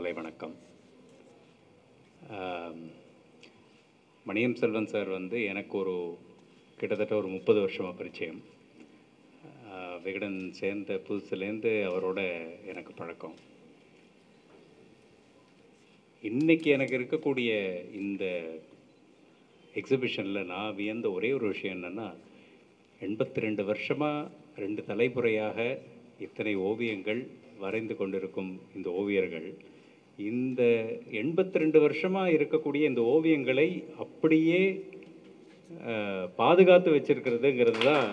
மாலை வணக்கம். மணியம் செல்வன் சார் வந்து எனக்கு கிட்டத்தட்ட ஒரு 30 வருஷமாக பரிச்சயம். விகடன் சேர்ந்த புதுசுலேருந்து அவரோட எனக்கு பழக்கம். இன்றைக்கி எனக்கு இருக்கக்கூடிய இந்த எக்ஸிபிஷனில் நான் வியந்த ஒரே ஒரு விஷயம் என்னென்னா, 82 வருஷமாக 2 தலைமுறையாக இத்தனை ஓவியங்கள் வரைந்து கொண்டிருக்கும் இந்த ஓவியர்கள் இந்த 82 வருஷமாக இருக்கக்கூடிய இந்த ஓவியங்களை அப்படியே பாதுகாத்து வச்சிருக்கிறதுங்கிறது தான்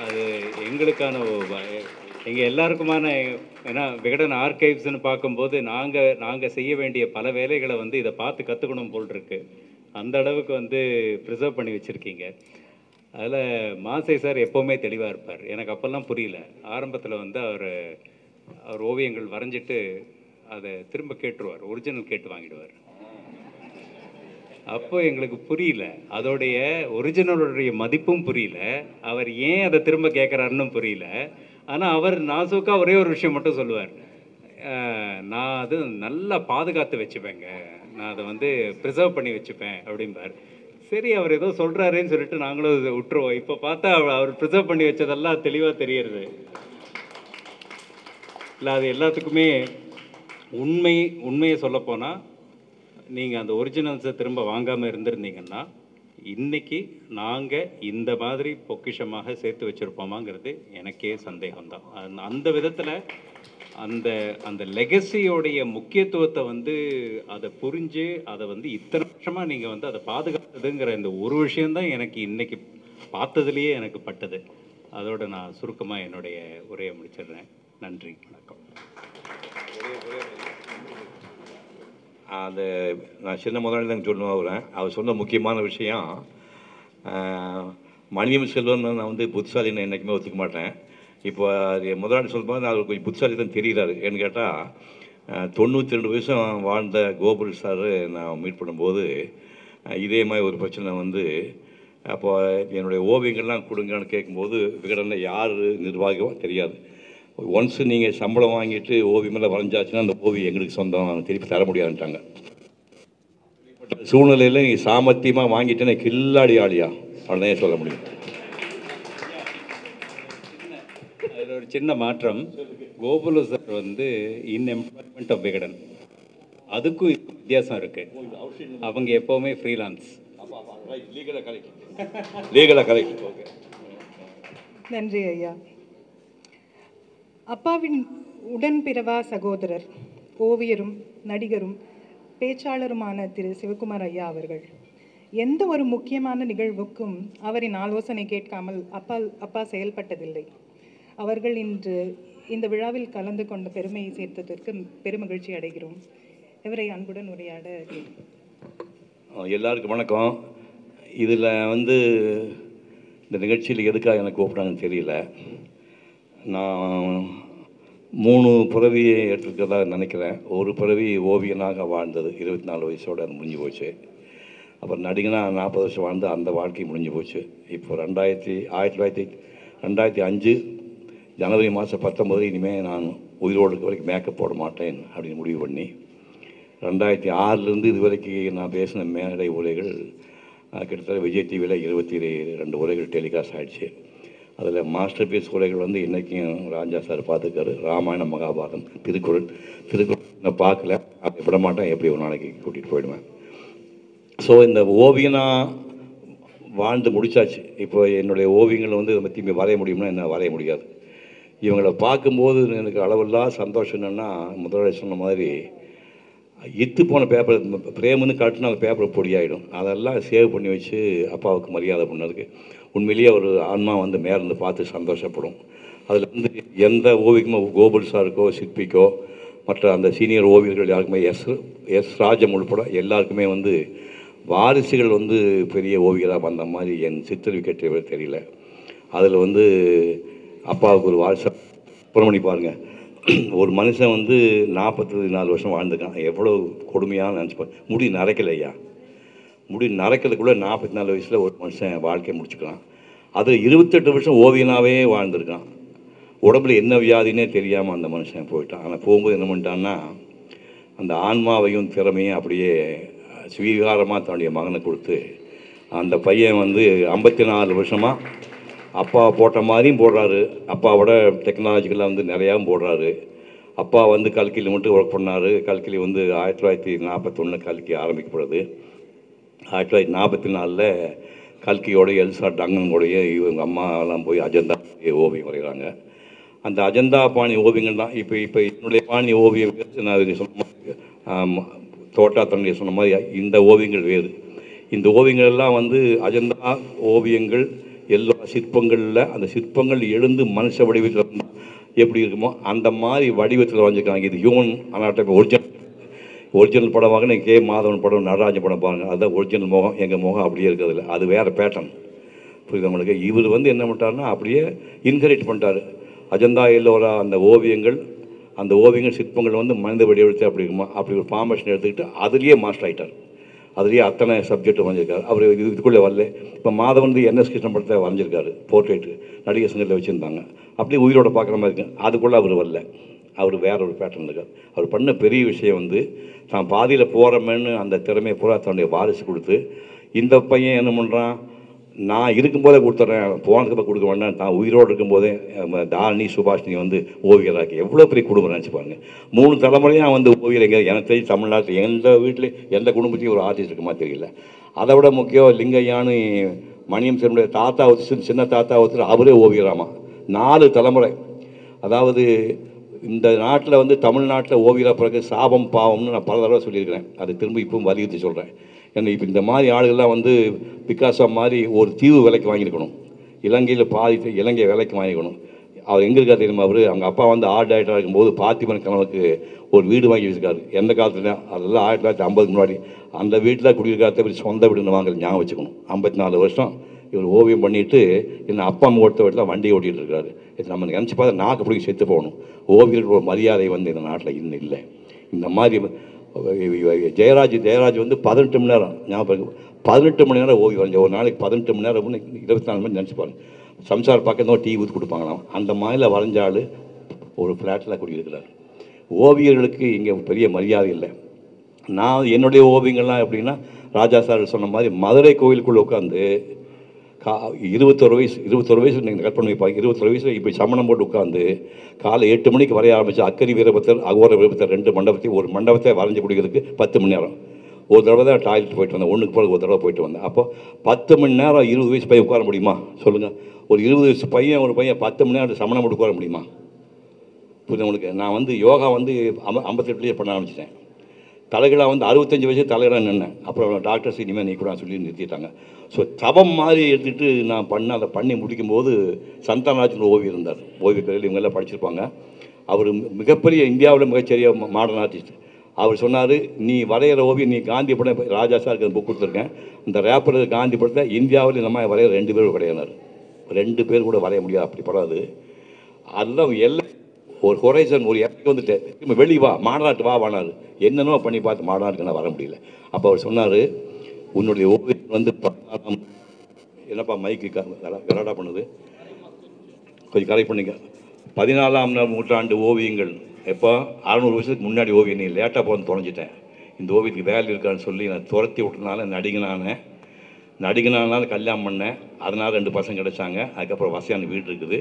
அது எங்களுக்கான எங்கள் எல்லாருக்குமான. ஏன்னா விகடன் ஆர்கைவ்ஸ்னு பார்க்கும்போது நாங்கள் செய்ய வேண்டிய பல வேலைகளை வந்து இதை பார்த்து கற்றுக்கணும் போல் இருக்கு. அந்த அளவுக்கு வந்து ப்ரிசர்வ் பண்ணி வச்சுருக்கீங்க. அதில் மாசை சார் எப்போவுமே தெளிவாக இருப்பார். எனக்கு அப்போல்லாம் புரியல. ஆரம்பத்தில் வந்து அவர் ஓவியங்கள் வரைஞ்சிட்டு அதை திரும்ப கேட்டுருவார், ஒரிஜினல் கேட்டு வாங்கிடுவார். அப்போ எங்களுக்கு புரியல, அதோடைய ஒரிஜினலுடைய மதிப்பும் புரியல, அவர் ஏன் அதை திரும்ப கேட்குறாருன்னு புரியல. ஆனால் அவர் நாசூக்கா ஒரே ஒரு விஷயம் மட்டும் சொல்லுவார், நான் அது நல்லா பாதுகாத்து வச்சுப்பேங்க, நான் அதை வந்து ப்ரிசர்வ் பண்ணி வச்சுப்பேன் அப்படிம்பார். சரி, அவர் ஏதோ சொல்கிறாருன்னு சொல்லிட்டு நாங்களும் அதை விட்டுருவோம். இப்போ பார்த்தா அவர் ப்ரிசர்வ் பண்ணி வச்சதெல்லாம் தெளிவாக தெரியுது. இல்லை, அது எல்லாத்துக்குமே உண்மையை சொல்லப்போனால், நீங்கள் அந்த ஒரிஜினல்ஸை திரும்ப வாங்காமல் இருந்திருந்தீங்கன்னா இன்றைக்கி நாங்கள் இந்த மாதிரி பொக்கிஷமாக சேர்த்து வச்சுருப்போமாங்கிறது எனக்கே சந்தேகம்தான். அந்த விதத்தில் அந்த லெகசியோடைய முக்கியத்துவத்தை வந்து அதை புரிஞ்சு அதை வந்து இத்தனை வருஷமாக நீங்கள் வந்து அதை பாதுகாத்ததுங்கிற இந்த ஒரு விஷயந்தான் எனக்கு இன்றைக்கி பார்த்ததுலேயே எனக்கு பட்டது. அதோடு நான் சுருக்கமாக என்னுடைய உரையை முடிச்சிடுறேன். நன்றி, வணக்கம். நான் சின்ன முதலாளி தான் சொல்லுவேன். அவர் சொன்ன முக்கியமான விஷயம், மணியம் செல்வன் நான் வந்து புத்திசாலின்னு என்றைக்குமே ஒத்துக்க மாட்டேன். இப்போ முதலாளி சொல்லும்போது அவர் கொஞ்சம் புத்திசாலி தான் தெரிகிறாரு. ஏன்னு கேட்டால் 92 வருஷம் வாழ்ந்த கோகுல் சார் நான் மீட் பண்ணும்போது இதே மாதிரி ஒரு பிரச்சனை வந்து, அப்போ என்னுடைய ஓவியங்கள்லாம் கொடுங்கன்னு கேட்கும்போது விகடனில் யார் நிர்வாகம் தெரியாது. ஒன்ஸு நீங்கள் சம்பளம் வாங்கிட்டு ஓவியமெல்லாம் வரைஞ்சாச்சுன்னா அந்த ஓவியம் எங்களுக்கு சொந்தம், திருப்பி தர முடியாதுன்ட்டாங்க. சூழ்நிலையில் நீங்கள் சாமர்த்தியமாக வாங்கிட்டேன்னு கில்லாடி ஆளியா அவ்வளோதான் சொல்ல முடியும். அதில் ஒரு சின்ன மாற்றம், கோகுல் சார் வந்து இன் எம்ப்ளாய்மெண்ட் ஆஃப் விகடன், அதுக்கும் வித்தியாசம் இருக்குது. அவங்க எப்போவுமே ஃப்ரீலான்ஸ். லீகலாக கரெக்ட். ஓகே, நன்றி ஐயா. அப்பாவின் உடன்பிறவா சகோதரர், ஓவியரும் நடிகரும் பேச்சாளருமான திரு சிவகுமார் ஐயா அவர்கள் எந்த ஒரு முக்கியமான நிகழ்வுக்கும் அவரின் ஆலோசனை கேட்காமல் அப்பா செயல்பட்டதில்லை. அவர்கள் இன்று இந்த விழாவில் கலந்து கொண்ட பெருமையை சேர்த்ததற்கு பெருமகிழ்ச்சி அடைகிறோம். இவரை அன்புடன் உரையாட. எல்லாருக்கும் வணக்கம். இதில் வந்து இந்த நிகழ்ச்சியில் எதுக்காக எனக்கு கூப்பிட்டாங்கன்னு தெரியல. நான் 3 பிறவியை ஏற்றிருக்கிறதா நினைக்கிறேன். ஒரு பிறவி ஓவியனாக வாழ்ந்தது 24 வயசோடு அது முடிஞ்சு போச்சு. அப்புறம் நடிகனாக 40 வருஷம் வாழ்ந்து அந்த வாழ்க்கை முடிஞ்சு போச்சு. இப்போ 2005 ஜனவரி மாதம் 19 இனிமேல் நான் உயிரோடு இருக்க வரைக்கும் மேக்கப் போட மாட்டேன் அப்படின்னு முடிவு பண்ணி 2006 இது வரைக்கும் நான் பேசின மேடை உரைகள் கிட்டத்தட்ட விஜய் டிவியில் 22 உரைகள் டெலிகாஸ்ட் ஆகிடுச்சு. அதில் மாஸ்டர் பீஸ் உரைகள் வந்து இன்றைக்கும் ராஜா சார் பார்த்துருக்காரு. ராமாயணம், மகாபாரதம், திருக்குறள் நான் பார்க்கல, அப்படி விட மாட்டேன், எப்படி ஒரு நாளைக்கு கூட்டிகிட்டு போயிடுவேன். ஸோ இந்த ஓவியனாக வாழ்ந்து முடித்தாச்சு. இப்போ என்னுடைய ஓவியங்களை வந்து இதை பற்றி வரைய முடியும்னா என்ன வரைய முடியாது. இவங்களை பார்க்கும்போது எனக்கு அளவில்லா சந்தோஷம். என்னென்னா, முதலாளி சொன்ன மாதிரி இத்து போன பேப்பர் பிரேமுன்னு காட்டுனா அந்த பேப்பர் பொடியாகிடும். அதெல்லாம் சேவ் பண்ணி வச்சு அப்பாவுக்கு மரியாதை பண்ணதுக்கு உண்மையிலேயே ஒரு ஆன்மா வந்து மேலேருந்து பார்த்து சந்தோஷப்படும். அதில் வந்து எந்த ஓவியமோ கோகுல் சாருக்கோ சிற்பிக்கோ மற்ற அந்த சீனியர் ஓவியர்கள் யாருக்குமே எஸ் ராஜம் உள்பட எல்லாருக்குமே வந்து வாரிசுகள் வந்து பெரிய ஓவியராக வந்த மாதிரி என் சித்தரிக்கை தெரியல. அதில் வந்து அப்பாவுக்கு ஒரு வாரிசு புறம் பண்ணி பாருங்கள். ஒரு மனுஷன் வந்து 44 வருஷம் வாழ்ந்துக்கான். எவ்வளோ கொடுமையாக நினச்சிப்பார். முடி நரைக்கலை ஐயா, முடி நரைக்கிறதுக்குள்ளே 44 வயசில் ஒரு மனுஷன் வாழ்க்கையை முடிச்சுக்கலாம். அது 28 வருஷம் ஓவியனாகவே வாழ்ந்திருக்கான். உடம்புல என்ன வியாதினே தெரியாமல் அந்த மனுஷன் போயிட்டான். ஆனால் போகும்போது என்ன பண்ணிட்டான்னா, அந்த ஆன்மாவையும் திறமையும் அப்படியே ஸ்வீகாரமாக தன்னுடைய மகனை கொடுத்து, அந்த பையன் வந்து 54 வருஷமாக அப்பா போட்ட மாதிரியும் போடுறாரு, அப்பாவோட டெக்னாலஜிக்கெல்லாம் வந்து நிறையாவும் போடுறாரு. அப்பா வந்து கல்கியில் மட்டும் ஒர்க் பண்ணார். கல்கிலி வந்து 1941 கல்கி ஆரம்பிக்கப்படுது. 1944 கல்கியோட எல்சா டங்கனுடைய இவங்க அம்மாலாம் போய் அஜந்தா ஓவியம் வரைகிறாங்க. அந்த அஜந்தா பாணி ஓவியங்கள் தான் இப்போ என்னுடைய பாணி ஓவியம் நான் இது சொன்ன மாதிரி தோட்டா தன்னுடைய சொன்ன மாதிரி இந்த ஓவியங்கள் வேறு. இந்த ஓவியங்கள் எல்லாம் வந்து அஜந்தா ஓவியங்கள் எல்லா சிற்பங்களில் அந்த சிற்பங்கள் எழுந்து மனுஷ வடிவத்தில் எப்படி இருக்குமோ அந்த மாதிரி வடிவத்தில் வரைஞ்சிருக்காங்க. இது ஹியூமன் அனாட்டமி ஒரிஜினல் படமாக நீங்கள் கே மாதவன் படம், நடராஜன் படம் பாருங்கள், அதுதான் ஒரிஜினல் முகம். எங்கள் முகம் அப்படியே இருக்கிறதில்ல, அது வேறு பேட்டர்ன். புரியுது உங்களுக்கு? இவர் வந்து என்ன பண்ணிட்டாருன்னா அப்படியே இன்கரேஜ் பண்ணிட்டார். அஜந்தா எல்லோரா அந்த ஓவியங்கள் சிற்பங்கள் வந்து மனித வடிவத்தை அப்படி இருக்குமா அப்படி ஒரு ஃபார்மேஷன் எடுத்துக்கிட்டு அதுலேயே மாஸ்டர் ஆகிட்டார். அதுலேயே அத்தனை சப்ஜெக்ட் வரைஞ்சிருக்காரு. அவர் இதுக்குள்ளே வரல. இப்போ மாதவன் வந்து என்எஸ் கிருஷ்ணன் படத்தை வரைஞ்சிருக்காரு, போர்ட்ரேட்டு நடிகர் சங்கத்தில் வச்சுருந்தாங்க. அப்படியே உயிரோட பார்க்குற மாதிரி இருக்கு. அதுக்குள்ளே அவர் வரல, அவர் வேற ஒரு பேட்டர்ன் இருக்கார். அவர் பண்ண பெரிய விஷயம் வந்து தான் பாதியில் போகிறோமேன்னு அந்த திறமையை பூரா தன்னுடைய வாரிசு கொடுத்து, இந்த பையன் என்ன பண்ணுறான், நான் இருக்கும்போதே கொடுத்துட்றேன், போனதுக்கு கொடுக்க வேண்டாம், தான் உயிரோடு இருக்கும்போதே தாரணி சுபாஷினி வந்து ஓவியராக்கி எவ்வளோ பெரிய குடும்பம் நினச்சி பாருங்க. 3 தலைமுறையாக வந்து ஓவியர் எங்கே எனக்கு தெரிஞ்சு தமிழ்நாட்டில் எந்த வீட்டில் எந்த குடும்பத்தையும் ஒரு ஆர்டிஸ்ட் இருக்குமா தெரியல. அதை விட முக்கியம் லிங்கையான்னு மணியம் சேருடைய தாத்தா ஒருத்தர், சின்ன தாத்தா ஒருத்தர், அவரே ஓவியராமா. 4 தலைமுறை. அதாவது இந்த நாட்டில் வந்து தமிழ்நாட்டில் ஓவியராக பிறகு சாபம் பாவம்னு நான் பல தடவை சொல்லியிருக்கிறேன். அது திரும்ப இப்பவும் வலியுறுத்தி சொல்கிறேன். ஏன்னா இப்போ இந்த மாதிரி ஆளுகள்லாம் வந்து பிகாசோ மாதிரி ஒரு தீவு விலைக்கு வாங்கியிருக்கணும், இலங்கையில் பாதி இலங்கை விலைக்கு வாங்கிக்கணும். அவர் எங்கே இருக்கார் தெரியுமா? அவர் அவங்க அப்பா வந்து ஆர்ட் டைரக்டராக இருக்கும்போது பார்த்திபன் கனவுக்கு ஒரு வீடு வாங்கி வச்சுருக்காரு. எந்த காலத்துல அதெல்லாம் 1950 முன்னாடி. அந்த வீட்டில் குடியிருக்காத சொந்த வீடுன்னு வாங்குறது ஞாபகம் வச்சுக்கணும். 54 வருஷம் இவர் ஓவியம் பண்ணிவிட்டு என்ன அப்பா அம்மா ஓட்ட வீட்டில் வண்டியை ஓட்டிகிட்டு இருக்காரு. இது நம்ம நினச்சி பார்த்தா நாக்கு பிடிக்க செத்து போகணும். ஓவியர்கள் ஒரு மரியாதை வந்து இந்த நாட்டில் இன்னும் இல்லை. இந்த மாதிரி ஜெயராஜ் வந்து 18 மணி நேரம் ஞாபகம், 18 மணி நேரம் ஓவியம் வரைஞ்ச. ஒரு நாளைக்கு 18 மணி நேரம் 24 மணி நினச்சி பாருங்க. சம்சார் பக்கம் டீ ஊற்றி கொடுப்பாங்களாம். அந்த மாதிரியில் வரைஞ்சால் ஒரு ஃப்ளாட்டில் குடியிருக்கிறார். ஓவியர்களுக்கு இங்கே பெரிய மரியாதை இல்லை. நான் என்னுடைய ஓவியங்கள்லாம் எப்படின்னா, ராஜா சார் சொன்ன மாதிரி மதுரை கோவிலுக்குள்ளே உட்காந்து 21 வயசு நீங்கள் கட் பண்ணி வைப்பாங்க. 21 வயசில் இப்போ சமணம் போட்டு உட்காந்து காலை 8 மணிக்கு வரைய ஆரம்பித்து அக்கரி வீரபத்தர், அகோர வீரபத்தர் 2 மண்டபத்தையும் ஒரு மண்டபத்தை வரைஞ்சி பிடிக்கிறதுக்கு 10 மணி நேரம். ஒரு தடவை தான் டாய்லெட் போயிட்டு வந்தேன், ஒன்றுக்கு போல ஒரு தடவை போயிட்டு வந்தேன். அப்போ 10 மணி நேரம் 20 வயசு பையன் உட்கார முடியுமா சொல்லுங்கள்? ஒரு 20 வயசு பையன் ஒரு பையன் 10 மணி நேரம் சமணம் போட்டு உட்கார முடியுமா? புரியுது உங்களுக்கு? நான் வந்து யோகா வந்து 58 பண்ண ஆரம்பிச்சிட்டேன். தலைகளாக வந்து 65 வயசு தலைகளாக நின்னேன். அப்புறம் டாக்டர்ஸ் இனிமேல் நீ கூட சொல்லி நிறுத்திட்டாங்க. ஸோ தபம் மாதிரி எடுத்துகிட்டு நான் அதை பண்ணி முடிக்கும்போது சந்தானராஜன் ஓவியர் இருந்தார். ஓவியக்கலையில் இவங்கெல்லாம் படிச்சிருப்பாங்க. அவர் மிகப்பெரிய இந்தியாவில் மிகச்சரிய மாடர்ன் ஆர்டிஸ்ட். அவர் சொன்னார், நீ வரைகிற ஓவியம், நீ காந்தி படம் ராஜா சாருக்கு புக் கொடுத்துருக்கேன், இந்த ரேப்பர் காந்தி படத்தை இந்தியாவில் நம்ம வரைகிற 2 பேர் கிடையாது, 2 பேர் கூட வரைய முடியாது, அப்படி படாது. அதெல்லாம் எல்லாம் ஒரு ஹொரைசன் ஒரு இடத்துக்கு வந்துட்டு திரும்ப வெளியே வா, மாநாட்டு வானார். என்னென்னோ பண்ணி பார்த்து மாநாட்டுக்கு நான் வர முடியல. அப்போ அவர் சொன்னார், உன்னுடைய ஓவியம் வந்து 14ஆம் என்னப்பா மைக்கு கராடா பண்ணுது, கொஞ்சம் கரெக்ட் பண்ணிக்க. 14ஆம் நூற்றாண்டு ஓவியங்கள் எப்போ 600 வருஷத்துக்கு முன்னாடி ஓவியம். நீ லேட்டாக போகணும்னு தொலைஞ்சிட்டேன். இந்த ஓவியத்துக்கு வேலை இருக்கான்னு சொல்லி நான் துரத்தி விட்டனால நடிகனானால கல்யாணம் பண்ணேன். அதனால் 2 பசங்க கிடைச்சாங்க. அதுக்கப்புறம் வசதியான வீடு இருக்குது.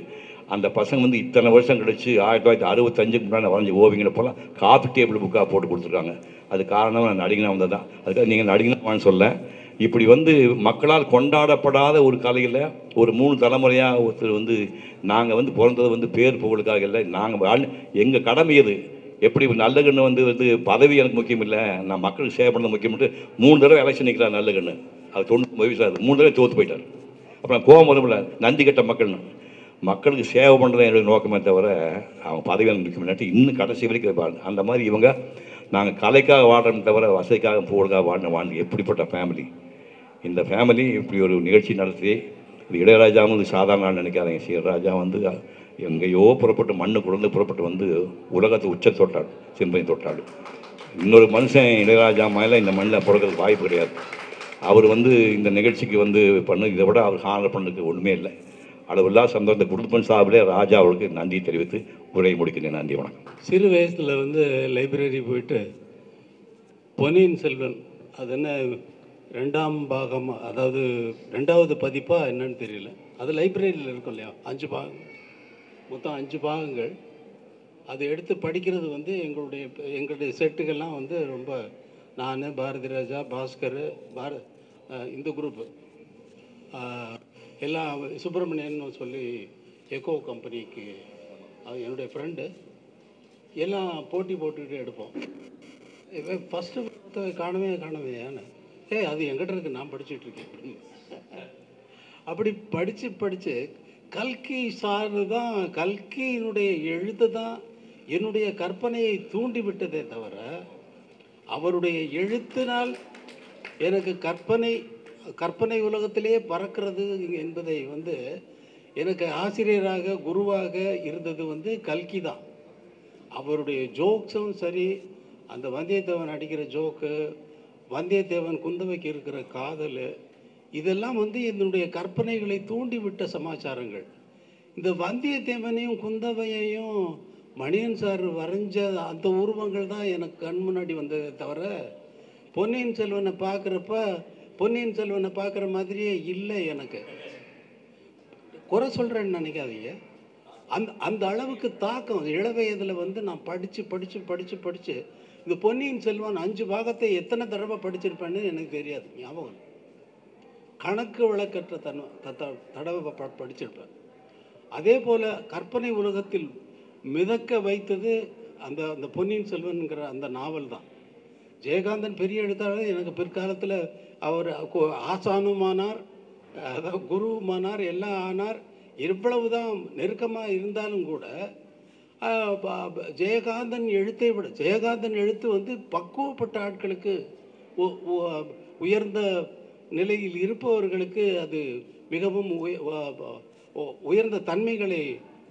அந்த பசங்க வந்து இத்தனை வருஷம் கழிச்சு 1965க்கு முன்னாடி வரைஞ்ச ஓவியங்களை போல காஃபி டேபிள் புக்காக போட்டு கொடுத்துருக்காங்க. அது காரணம் நான் நடிகனாக வந்தது தான். அதுக்காக நீங்கள் நடிகனான்னு சொல்ல, இப்படி வந்து மக்களால் கொண்டாடப்படாத ஒரு கலையில் ஒரு 3 தலைமுறையாக ஒருத்தர் வந்து நாங்கள் வந்து பிறந்தது வந்து பேர் புகழுக்காக இல்லை, நாங்கள் எங்கள் கடமை அது. எப்படி நல்லகண்ணு வந்து பதவி எனக்கு முக்கியம் இல்லை, நான் மக்களுக்கு சேவை பண்ணது முக்கியம்ட்டு 3 தடவை எலெக்ஷன் நிற்கிறார் நல்லகண்ணு. அது 99 வயசு ஆகுது, 3 தடவை தோற்று போயிட்டார். அப்புறம் கோவம் வரும்ல, நந்தி கட்ட மக்களுக்கு சேவை பண்ணுறது என்னுடைய நோக்கமே தவிர அவங்க பதவி எனக்கு முக்கியம் இல்லாட்டி இன்னும் கடைசி வரைக்கும் அந்த மாதிரி இவங்க நாங்கள் கலைக்காக வாடுறோம் தவிர வசதிக்காக புகழுக்காக வாழ்ந்து எப்படிப்பட்ட ஃபேமிலி. இந்த ஃபேமிலி இப்படி ஒரு நிகழ்ச்சி நடத்தி, இது இளையராஜாவும் இது சாதாரண நினைக்காதீங்க. இளையராஜா வந்து எங்கேயோ புறப்பட்டு மண்ணு குழந்தை புறப்பட்டு வந்து உலகத்தை உச்ச தொட்டாள், சிம்பனி தொட்டாள். இன்னொரு மனுஷன் இளையராஜா மேலே இந்த மண்ணில் பிறக்கிறதுக்கு வாய்ப்பு கிடையாது. அவர் வந்து இந்த நிகழ்ச்சிக்கு வந்து பண்ணு, இதை விட அவர் ஹானர் பண்ணுறதுக்கு ஒன்றுமே இல்லை. அளவில்லா சந்தோஷம். இந்த குடும்பம் சார்பிலே ராஜா அவர்களுக்கு நன்றி தெரிவித்து உரை முடிக்கிறேன். நன்றி, வணக்கம். சிறு வயசில் வந்து லைப்ரரி போயிட்டு பொன்னியின் செல்வன் அது என்ன 2ஆம் பாகம், அதாவது 2வது பதிப்பாக என்னன்னு தெரியல, அது லைப்ரரியில் இருக்கும் இல்லையா, 5 பாகங்கள், மொத்தம் 5 பாகங்கள். அதை எடுத்து படிக்கிறது வந்து எங்களுடைய செட்டுகள்லாம் வந்து ரொம்ப, நான், பாரதி ராஜா, பாஸ்கர், இந்த குரூப்பு எல்லாம், சுப்பிரமணியன் சொல்லி எக்கோ கம்பெனிக்கு என்னுடைய ஃப்ரெண்டு, எல்லாம் போட்டி போட்டுக்கிட்டு எடுப்போம். ஃபஸ்ட்டு காணவே ஏன்னு, அது எங்கிட்ட இருக்கு, நான் படிச்சுட்ருக்கேன். அப்படி படித்து கல்கி சாரு தான், கல்கியினுடைய எழுத்து தான் என்னுடைய கற்பனையை தூண்டி விட்டதே தவிர, அவருடைய எழுத்தினால் எனக்கு கற்பனை உலகத்திலே பறக்கிறது என்பதை வந்து எனக்கு ஆசிரியராக குருவாக இருந்தது வந்து கல்கி தான். அவருடைய ஜோக்ஸும் சரி, அந்த வந்தியத்தேவன் அடிக்கிற ஜோக்கு, வந்தியத்தேவன் குந்தவைக்கு இருக்கிற காதல், இதெல்லாம் வந்து என்னுடைய கற்பனைகளை தூண்டிவிட்ட சமாச்சாரங்கள். இந்த வந்தியத்தேவனையும் குந்தவையையும் மணியன் சார் வரைஞ்ச அந்த உருவங்கள் தான் எனக்கு கண் முன்னாடி வந்ததே தவிர, பொன்னியின் செல்வனை பார்க்குற மாதிரியே இல்லை. எனக்கு குறை சொல்கிறேன்னு நினைக்காதீங்க. அந்த அளவுக்கு தாக்கம் இளவயதில் வந்து நான் படித்து இந்த பொன்னியின் செல்வன் 5 பாகத்தை எத்தனை தடவை படிச்சிருப்பேன்னு எனக்கு தெரியாது, ஞாபகம். கணக்கு வழக்கற்ற தடவை படிச்சிருப்பேன். அதே போல் கற்பனை உலகத்தில் மிதக்க வைத்தது அந்த பொன்னியின் செல்வன்கிற அந்த நாவல் தான். ஜெயகாந்தன் பெரிய எழுத்தாளர். எனக்கு பிற்காலத்தில் அவர் ஆசானுமானார், அதாவது குருவுமானார், எல்லாம் ஆனார். இவ்வளவு தான் நெருக்கமாக இருந்தாலும் கூட ஜெயகாந்தன் எழுத்தை விட, ஜெயகாந்தன் எழுத்து வந்து பக்குவப்பட்ட ஆட்களுக்கு, உயர்ந்த நிலையில் இருப்பவர்களுக்கு அது மிகவும் உயர்ந்த தன்மைகளை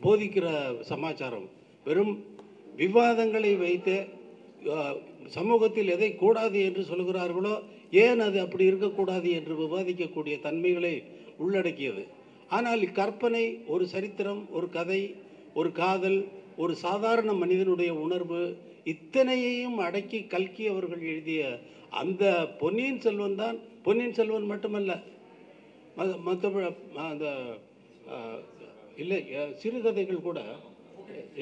போதிக்கிற சமாச்சாரம். வெறும் விவாதங்களை வைத்து சமூகத்தில் எதை கூடாது என்று சொல்கிறார்களோ, ஏன் அது அப்படி இருக்கக்கூடாது என்று விவாதிக்கக்கூடிய தன்மைகளை உள்ளடக்கியது. ஆனால் இக்கற்பனை, ஒரு சரித்திரம், ஒரு கதை, ஒரு காதல், ஒரு சாதாரண மனிதனுடைய உணர்வு, இத்தனையையும் அடக்கி கல்கி அவர்கள் எழுதிய அந்த பொன்னியின் செல்வன் தான். பொன்னியின் செல்வன் மட்டுமல்ல, மற்ற அந்த இல்லை சிறுகதைகள் கூட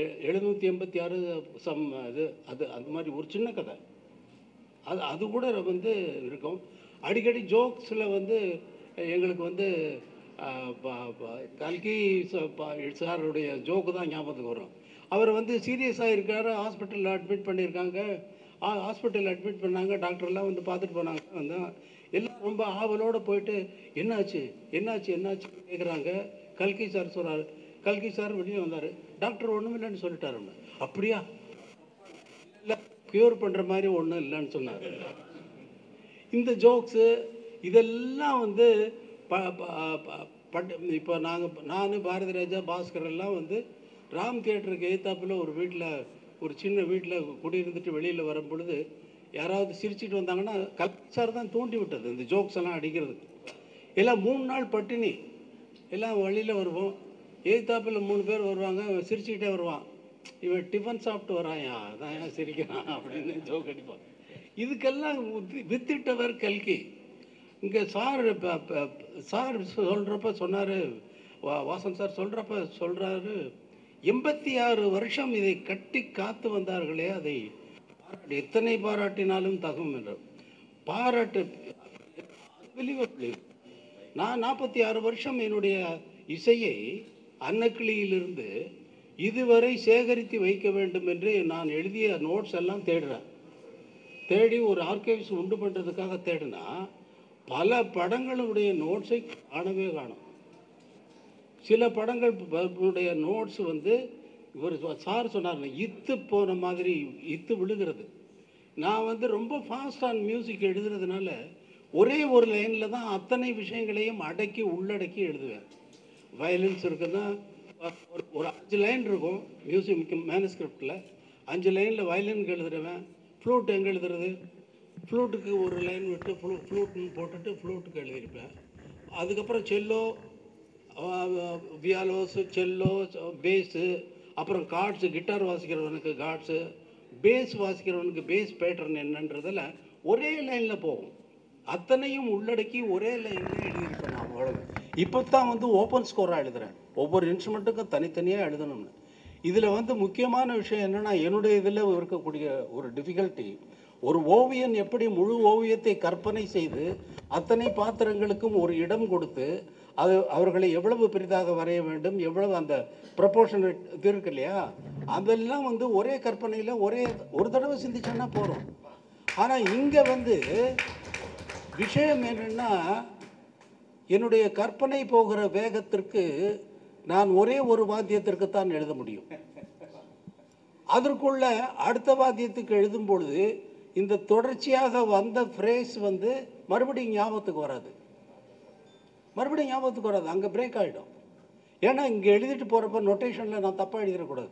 786 அது மாதிரி ஒரு சின்ன கதை, அது கூட வந்து இருக்கும். அடிக்கடி ஜோக்ஸில் வந்து எங்களுக்கு வந்து கல்கி சாருடைய ஜோக்கு தான் ஞாபகத்துக்கு வரும். அவர் வந்து சீரியஸாக இருக்கார், ஹாஸ்பிட்டலில் அட்மிட் பண்ணியிருக்காங்க. ஹாஸ்பிட்டலில் அட்மிட் பண்ணாங்க, டாக்டர்லாம் வந்து பார்த்துட்டு போனாங்க. வந்து எல்லாம் ரொம்ப ஆவலோடு போயிட்டு என்னாச்சு கேட்குறாங்க. கல்கி சார் சொல்கிறார். கல்கி சார் வெளியே வந்தார். டாக்டர் ஒன்றும் இல்லைன்னு சொல்லிட்டாரு. அப்படியா, இல்லை க்யூர் பண்ணுற மாதிரி ஒன்றும் இல்லைன்னு சொன்னார். இந்த ஜோக்ஸு இதெல்லாம் வந்து இப்போ நான், பாரதி ராஜா, பாஸ்கர் எல்லாம் வந்து ராம் தியேட்டருக்கு எதிர்த்தாப்பில் ஒரு சின்ன வீட்டில் குடியிருந்துட்டு வெளியில் வரும் பொழுது யாராவது சிரிச்சுட்டு வந்தாங்கன்னா கல்கி சார் தான் தூண்டி விட்டது இந்த ஜோக்ஸ் எல்லாம் அடிக்கிறது. எல்லாம் 3 நாள் பட்டினி, எல்லாம் வழியில் வருவோம். எதிர்த்தாப்பில் 3 பேர் வருவாங்க, சிரிச்சுக்கிட்டே வருவான். இவன் டிஃபன் சாப்பிட்டு வராயா, அதான் ஏன் சிரிக்கிறான் அப்படின்னு ஜோக் அடிப்பான். இதுக்கெல்லாம் வித்திட்டவர் கல்கி. இங்கே சார் சொல்கிறப்ப சொன்னார், வாசன் சார் சொல்கிறாரு, 86 வருஷம் இதை கட்டி காத்து வந்தார்களே, அதை எத்தனை பாராட்டினாலும் தகும் என்ற பாராட்டு. நான் 46 வருஷம் என்னுடைய இசையை அன்னக்கிளியிலிருந்து இதுவரை சேகரித்து வைக்க வேண்டும் என்று நான் எழுதிய நோட்ஸ் எல்லாம் தேடி ஒரு ஆர்கைவ்ஸ் உண்டு பண்ணுறதுக்காக தேடினா பல படங்களுடைய நோட்ஸை காணும். சில படங்களுடைய நோட்ஸ் வந்து இவர் சார் சொன்னார், இத்து போன மாதிரி, இத்து விழுகிறது. நான் வந்து ரொம்ப ஃபாஸ்டான மியூசிக் எழுதுறதுனால ஒரே ஒரு லைனில் தான் அத்தனை விஷயங்களையும் உள்ளடக்கி எழுதுவேன். வயலன்ஸ் இருக்குன்னா ஒரு 5 லைன் இருக்கும் மியூசிக் மேனுஸ்கிரிப்டில். 5 லைனில் வயலினுக்கு எழுதுறேன். ஃப்ளூட் எங்கே எழுதுறது, ஃப்ளூட்டுக்கு ஒரு லைன் விட்டு ஃப்ளூட்னு போட்டுட்டு ஃப்ளூட்டுக்கு எழுதியிருப்பேன். அதுக்கப்புறம் செல்லோ, வியாலோஸு, செல்லோ, பேஸு, அப்புறம் கார்ட்ஸு, கிட்டார் வாசிக்கிறவனுக்கு கார்ட்ஸு, பேஸ் வாசிக்கிறவனுக்கு பேஸ் பேட்டர்ன் என்னன்றதில் ஒரே லைனில் போகும். அத்தனையும் உள்ளடக்கி ஒரே லைனில் எழுதியிருப்பேன் நான். அவ்வளவு. இப்போ தான் வந்து ஓப்பன் ஸ்கோராக எழுதுகிறேன். ஒவ்வொரு இன்ஸ்ட்ருமெண்ட்டுக்கும் தனித்தனியாக எழுதணும்னு. இதில் வந்து முக்கியமான விஷயம் என்னென்னா, என்னுடைய இதில் இருக்கக்கூடிய ஒரு டிஃபிகல்ட்டி, ஒரு ஓவியன் எப்படி முழு ஓவியத்தை கற்பனை செய்து அத்தனை பாத்திரங்களுக்கும் ஒரு இடம் கொடுத்து அது அவர்களை எவ்வளவு பெரிதாக வரைய வேண்டும், எவ்வளவு அந்த ப்ரப்போர்ஷனேட் இது இருக்கு இல்லையா, அதெல்லாம் வந்து ஒரே கற்பனையில் ஒரு தடவை சிந்திச்சோன்னா போகிறோம். ஆனால் இங்கே வந்து விஷயம் என்னென்னா, என்னுடைய கற்பனை போகிற வேகத்திற்கு நான் ஒரே ஒரு வாத்தியத்திற்கு தான் எழுத முடியும். அதற்குள்ள அடுத்த வாத்தியத்துக்கு எழுதும் பொழுது இந்த தொடர்ச்சியாக வந்த ஃப்ரேஸ் வந்து மறுபடியும் ஞாபகத்துக்கு வராது. அங்கே பிரேக் ஆகிடும். ஏன்னா இங்கே எழுதிட்டு போகிறப்ப நொட்டேஷனில் நான் தப்பாக எழுதிடக்கூடாது.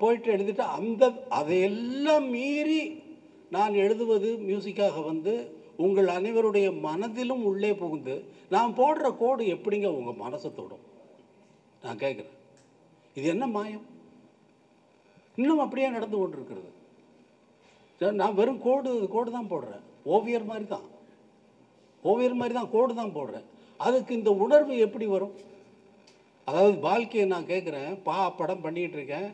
போயிட்டு எழுதிட்டு அதையெல்லாம் மீறி நான் எழுதுவது மியூசிக்காக வந்து உங்கள் அனைவருடைய மனதிலும் உள்ளே புகுந்து நான் போடுற கோடு எப்படிங்க உங்கள் மனசை தொடும்? நான் கேட்குறேன், இது என்ன மாயம்? இன்னும் அப்படியே நடந்து கொண்டு இருக்கிறது. நான் வெறும் கோடு தான் போடுறேன். ஓவியர் மாதிரி தான் கோடு தான் போடுறேன். அதுக்கு இந்த உணர்வு எப்படி வரும்? அதாவது வாழ்க்கையை நான் கேட்குறேன், படம் பண்ணிகிட்டு இருக்கேன்.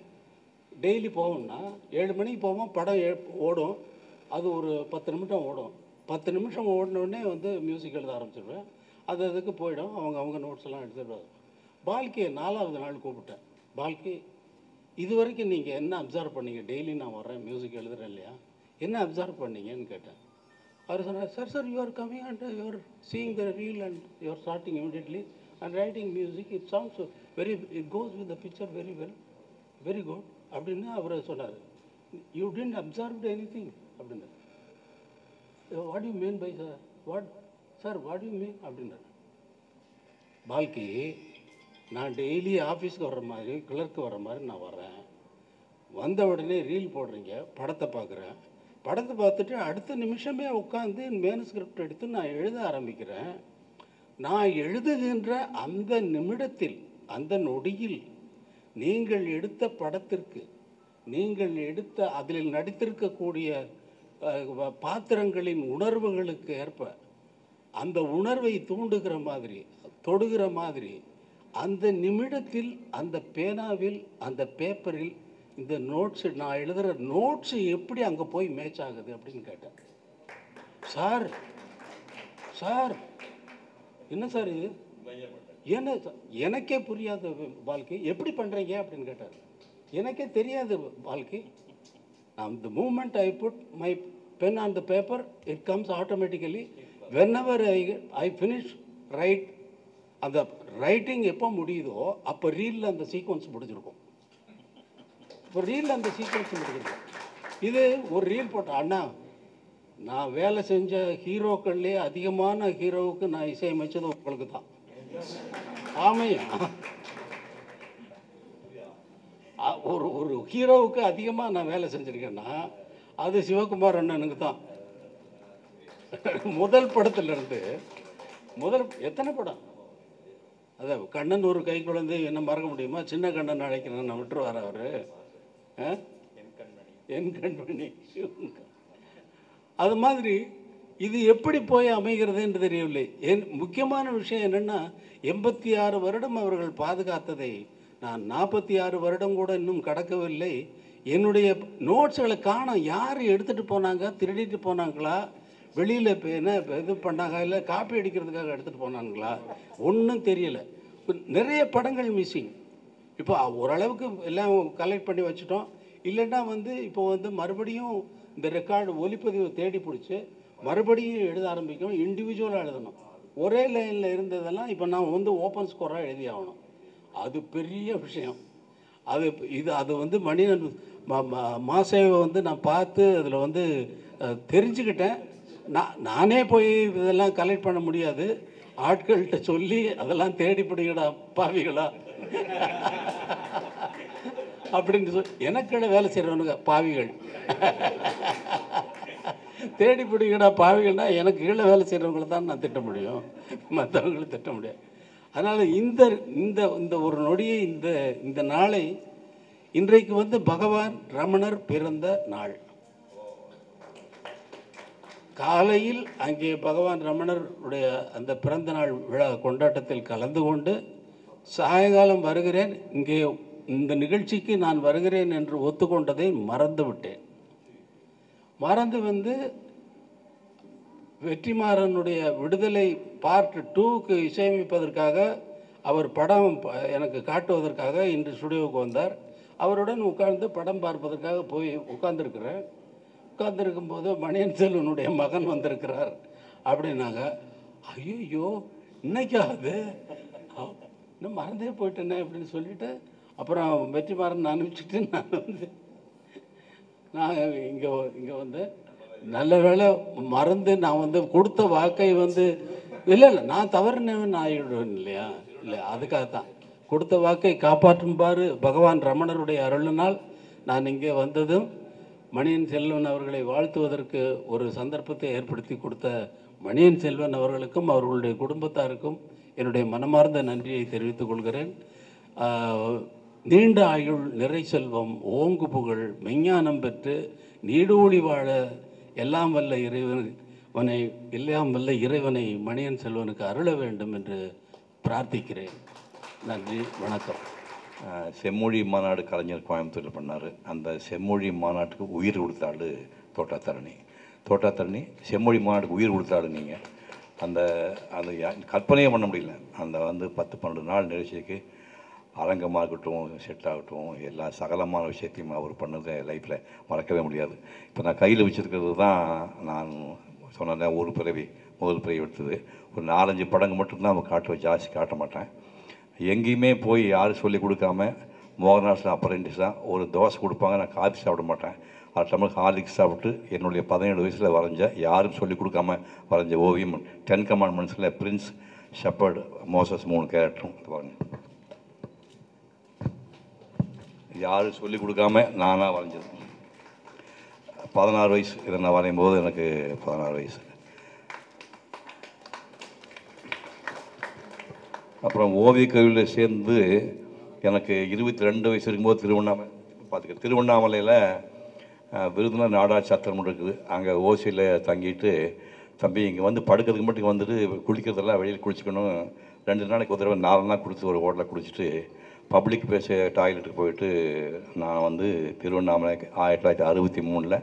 டெய்லி போவோம்னா 7 மணிக்கு போவோம், படம் ஓடும். அது ஒரு 10 நிமிஷம் ஓடும். 10 நிமிஷம் ஓடினோடனே வந்து மியூசிக் எழுத ஆரம்பிச்சிடுவேன். அதுக்கு போயிடும். அவங்க நோட்ஸ் எல்லாம் எடுத்துடுவாங்க. பால்கியை 4ஆவது நாள் கூப்பிட்டேன். பால்கி, இது வரைக்கும் நீங்கள் என்ன அப்சர்வ் பண்ணீங்க? டெய்லி நான் வர்றேன், மியூசிக் எழுதுறேன் இல்லையா, என்ன அப்சர்வ் பண்ணீங்கன்னு கேட்டேன். அவர் சொன்னார், sir you are coming and you are seeing the reel and you are starting immediately and writing music. It songs it goes with the picture very good அப்படின்னு அவர் சொன்னார். யூ டிடன்ட் அப்சர்வ் எனிதிங் அப்படின்னார். What you mean by sir what you mean அப்படின்றார். பால்கி, நான் daily ஆஃபீஸ்க்கு வர்ற மாதிரி, clerk வர்ற மாதிரி நான் வர்றேன். வந்த உடனே ரீல் போடுறீங்க, படத்தை பார்க்குறேன். படத்தை பார்த்துட்டு அடுத்த நிமிஷமே உட்காந்து மேனுஸ்கிரிப்ட் எடுத்து நான் எழுத ஆரம்பிக்கிறேன். நான் எழுதுகின்ற அந்த நிமிடத்தில், அந்த நொடியில் நீங்கள் எடுத்த படத்திற்கு, நீங்கள் எடுத்த அதில் நடித்திருக்கக்கூடிய பாத்திரங்களின் உணர்வுகளுக்கு ஏற்ப அந்த உணர்வை தூண்டுகிற மாதிரி, தொடுகிற மாதிரி அந்த நிமிடத்தில் அந்த பேனாவில், அந்த பேப்பரில் இந்த நோட்ஸு, நான் எழுதுகிற நோட்ஸு எப்படி அங்கே போய் மேட்ச் ஆகுது அப்படின்னு கேட்டேன். சார் என்ன சார் இது, என்ன எனக்கே புரியாத வாழ்க்கை எப்படி பண்ணுறீங்க அப்படின்னு கேட்டார். எனக்கே தெரியாது வாழ்க்கை. The moment I put my pen on the paper, it comes automatically. Whenever I finish write, அந்த ரைட்டிங் எப்போ முடியுதோ அப்போ ரீலில் அந்த சீக்வன்ஸ் முடிஞ்சிருக்கும். இப்போ ரீலில் அந்த சீக்வன்ஸ் முடிஞ்சிருக்கும். இது ஒரு ரீல் போட்ட அண்ணா, நான் வேலை செஞ்ச ஹீரோக்கள்லேயே அதிகமான ஹீரோவுக்கு நான் இசையமைச்சது உங்களுக்கு தான். ஆமையா, ஒரு ஹீரோவுக்கு அதிகமாக நான் வேலை செஞ்சுருக்கேன்னா அது சிவகுமார் அண்ணனுக்கு தான். முதல் படத்துலேருந்து எத்தனை படம், அதான் கண்ணன் ஒரு கை குழந்தை என்ன மறக்க முடியுமா? சின்ன கண்ணன் அழைக்கிறேன் நான் விட்டுருவார் அவர். என் கண்மணி. அது மாதிரி இது எப்படி போய் அமைகிறது என்று தெரியவில்லை. முக்கியமான விஷயம் என்னென்னா, 86 வருடம் அவர்கள் பாதுகாத்ததை நான் 46 வருடம் கூட இன்னும் கடக்கவில்லை. என்னுடைய நோட்ஸுகளை காணோம். யார் எடுத்துகிட்டு போனாங்க? திருடிட்டு போனாங்களா? வெளியில் இப்போ என்ன இது பண்ணாங்க? இல்லை காப்பி அடிக்கிறதுக்காக எடுத்துகிட்டு போனாங்களா? ஒன்றும் தெரியலை. நிறைய படங்கள் மிஸ்ஸிங். இப்போ ஓரளவுக்கு எல்லாம் கலெக்ட் பண்ணி வச்சுட்டோம். இல்லைன்னா வந்து இப்போ வந்து மறுபடியும் இந்த ரெக்கார்டு ஒலிப்பதிவை தேடி பிடிச்சி மறுபடியும் எழுத ஆரம்பிக்கணும். இண்டிவிஜுவலாக எழுதணும். ஒரே லைனில் இருந்ததெல்லாம் இப்போ நான் வந்து ஓப்பன் ஸ்கோராக எழுதி ஆகணும். அது பெரிய விஷயம். அது வந்து மணியன் மாசேவை வந்து நான் பார்த்து அதில் வந்து தெரிஞ்சுக்கிட்டேன். நானே போய் இதெல்லாம் கலெக்ட் பண்ண முடியாது. ஆட்கள்கிட்ட சொல்லி அதெல்லாம் தேடி பிடிக்கடா பாவிகளா அப்படின்னு சொல்லி எனக்கிட வேலை செய்கிறவனுங்க பாவிகள். தேடி பிடிக்கடா பாவிகள்னா எனக்கு கீழே வேலை செய்கிறவங்களை தான் நான் திட்ட முடியும், மற்றவங்களும் திட்ட முடியாது. அதனால் இந்த இந்த இந்த ஒரு நொடியை இந்த இந்த நாளை இன்றைக்கு வந்து பகவான் ரமணர் பிறந்த நாள். காலையில் அங்கே பகவான் ரமணருடைய அந்த பிறந்த நாள் விழா கொண்டாட்டத்தில் கலந்து கொண்டு சாயங்காலம் வருகிறேன், இங்கே இந்த நிகழ்ச்சிக்கு நான் வருகிறேன் என்று ஒத்துக்கொண்டதை மறந்து விட்டேன். மறந்து வந்து வெற்றிமாறனுடைய விடுதலை பார்ட் 2க்கு இசையமைப்பதற்காக அவர் படம் எனக்கு காட்டுவதற்காக இன்று ஸ்டுடியோவுக்கு வந்தார். அவருடன் உட்கார்ந்து படம் பார்ப்பதற்காக போய் உட்கார்ந்துருக்கிறேன். உட்கார்ந்துருக்கும்போது மணியன் செல்வனுடைய மகன் வந்திருக்கிறார் அப்படின்னாங்க. ஐயோ இன்னைக்காவது இன்னும் மறந்தே போயிட்டேனே அப்படின்னு சொல்லிட்டு அப்புறம் வெற்றிமாறன் அனுப்பிச்சிட்டு நான் இங்கே வந்து நல்ல வேளை மறந்து நான் வந்து கொடுத்த வாக்கை வந்து இல்லை நான் தவறுனவன் ஆகிடுவேன் இல்லையா, இல்லை அதுக்காகத்தான் கொடுத்த வாக்கை காப்பாற்றும்பாறு பகவான் ரமணருடைய அருளினால் நான் இங்கே வந்ததும் மணியன் செல்வன் அவர்களை வாழ்த்துவதற்கு ஒரு சந்தர்ப்பத்தை ஏற்படுத்தி கொடுத்த மணியன் செல்வன் அவர்களுக்கும் அவர்களுடைய குடும்பத்தாருக்கும் என்னுடைய மனமார்ந்த நன்றியை தெரிவித்துக் கொள்கிறேன். நீண்ட ஆயுள், நிறை செல்வம், ஓங்கு புகழ், மெஞ்ஞானம் பெற்று நீடூழி வாழ எல்லாம் வல்ல இறைவனை மணியன் செல்வனுக்கு அருள வேண்டும் என்று பிரார்த்திக்கிறேன். நன்றி, வணக்கம். செம்மொழி மாநாடு கலைஞர் கோயம்புத்தூரில் பண்ணார். அந்த செம்மொழி மாநாட்டுக்கு உயிர் கொடுத்தாள் தோட்டாத்தரணி செம்மொழி மாநாட்டுக்கு உயிர் கொடுத்தாள். நீங்கள் அந்த அந்த கற்பனையே பண்ண முடியல. அந்த வந்து 10-12 நாள் நிகழ்ச்சிக்கு அரங்கமாக இருக்கட்டும், செட் ஆகட்டும், எல்லா சகலமான விஷயத்தையும் அவர் பண்ணதை லைஃப்பில் மறக்கவே முடியாது. இப்போ நான் கையில் வச்சுருக்கிறது தான் நான் சொன்னேன், ஒரு பிறவி முதல் பிறவி எடுத்தது. ஒரு 4-5 படங்கள் மட்டும்தான் அவங்க காட்டுவேன், ஜாஸ்தி காட்ட மாட்டேன். எங்கேயுமே போய் யாரும் சொல்லிக் கொடுக்காம மோகன்லால் அப்ரெண்டிஸாக ஒரு தோசை கொடுப்பாங்க, நான் காஃபி சாப்பிட மாட்டேன். அது டம்ளர் ஹார்லிக்ஸ் சாப்பிட்டு என்னுடைய 17 வயசில் வரைஞ்ச, யாரும் சொல்லிக் கொடுக்காம வரைஞ்ச ஓவியம் 10 கமாண்ட்மெண்ட்ஸில் பிரின்ஸ், ஷெப்பர்டு, மோசஸ் 3 கேரக்டரும் பாருங்கள். யாரும் சொல்லிக் கொடுக்காம நானாக வரைஞ்சது. 16 வயசு இதை நான் வரையும் போது எனக்கு 16 வயசு. அப்புறம் ஓவியக் கல்வியில் சேர்ந்து எனக்கு 22 வயசு இருக்கும்போது திருவண்ணாமலையில் விருதுநகர் நாடார் சத்திரம் இருக்குது. அங்கே ஓசியில் தங்கிட்டு, தம்பி இங்கே வந்து படுக்கிறதுக்கு மட்டும் வந்துட்டு குளிக்கிறதெல்லாம் வெளியில் குளிச்சுக்கணும், 2 நாளைக்கு ஒரு தடவை 4 நாள் குளித்து ஒரு ஹோட்டலில் குளிச்சுட்டு பப்ளிக் பேச டாய்லெட்டுக்கு போயிட்டு நான் வந்து திருவண்ணாமலை 1963